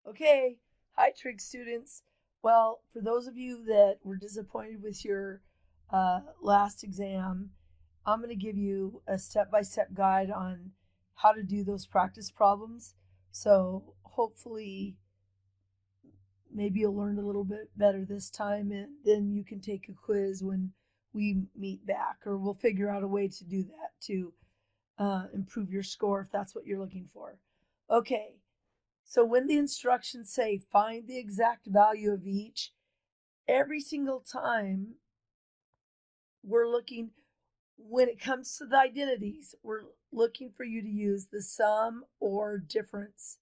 Okay, hi trig students. Well, for those of you that were disappointed with your last exam, I'm going to give you a step-by-step guide on how to do those practice problems. So hopefully maybe you'll learn a little bit better this time, and then you can take a quiz when we meet back, or we'll figure out a way to do that to improve your score if that's what you're looking for. Okay, so when the instructions say find the exact value of each, every single time we're looking, when it comes to the identities, we're looking for you to use the sum or difference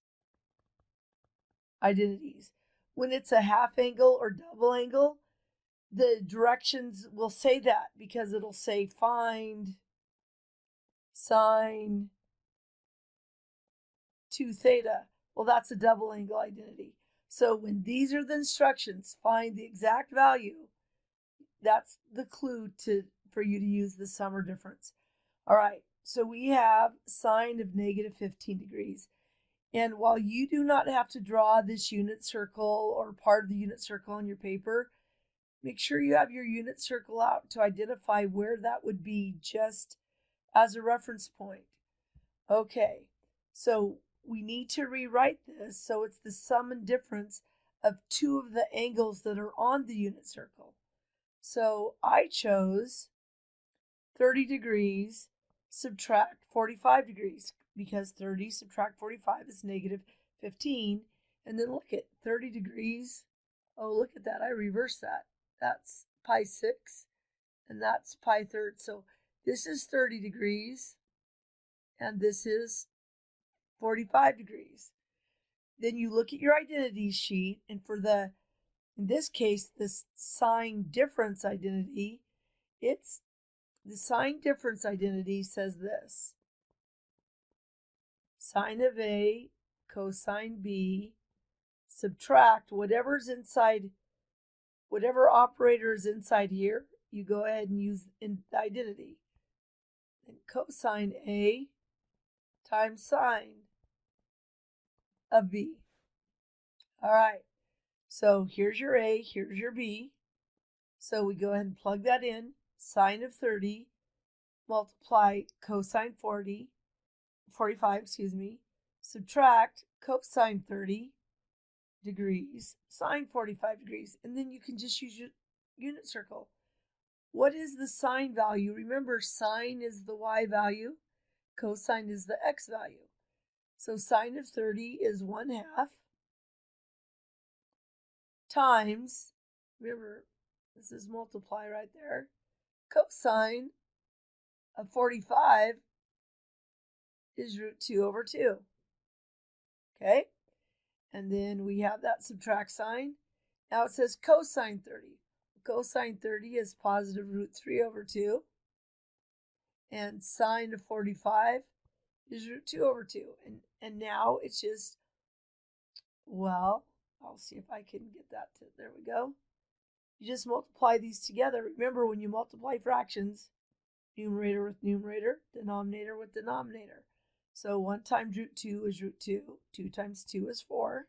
identities. When it's a half angle or double angle, the directions will say that because it'll say find sine 2 theta. Well, that's a double angle identity. So when these are the instructions, find the exact value, that's the clue for you to use the sum or difference. All right, so we have sine of negative 15 degrees. And while you do not have to draw this unit circle or part of the unit circle on your paper, make sure you have your unit circle out to identify where that would be just as a reference point. Okay, so we need to rewrite this so it's the sum and difference of two of the angles that are on the unit circle. So I chose 30 degrees subtract 45 degrees because 30 subtract 45 is negative 15. And then look at 30 degrees. Oh, look at that. I reversed that. That's pi 6 and that's pi third. So this is 30 degrees and this is 45 degrees. Then you look at your identity sheet, and for in this case, this sine difference identity, it's the sine difference identity says this: sine of A cosine B subtract whatever's inside, whatever operator is inside here, you go ahead and use in the identity. And cosine A times sine of B. All right, so here's your A, here's your B. So we go ahead and plug that in. Sine of 30 multiply cosine 45, subtract cosine 30 degrees, sine 45 degrees, and then you can just use your unit circle. What is the sine value? Remember, sine is the y value, cosine is the x value. So sine of 30 is 1/2 times, remember, this is multiply right there, cosine of 45 is root 2 over 2. Okay? And then we have that subtract sign. Now it says cosine 30. Cosine 30 is positive root 3 over 2. And sine of 45 is root 2 over 2. And now it's just, well, I'll see if I can get that to, there we go. You just multiply these together. Remember, when you multiply fractions, numerator with numerator, denominator with denominator. So 1 times root 2 is root 2. 2 times 2 is 4.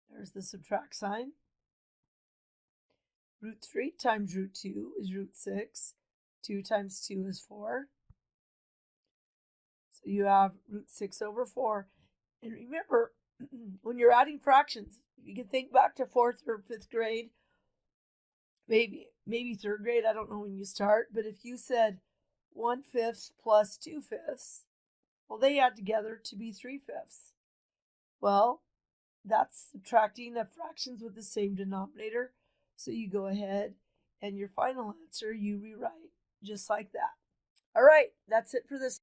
There's the subtract sign. Root 3 times root 2 is root 6. 2 times 2 is 4. So you have root 6 over 4. And remember, when you're adding fractions, you can think back to 4th or 5th grade, maybe 3rd grade, I don't know when you start, but if you said 1/5 plus 2/5, well, they add together to be 3/5. Well, that's subtracting the fractions with the same denominator. So you go ahead and your final answer you rewrite just like that. All right, that's it for this.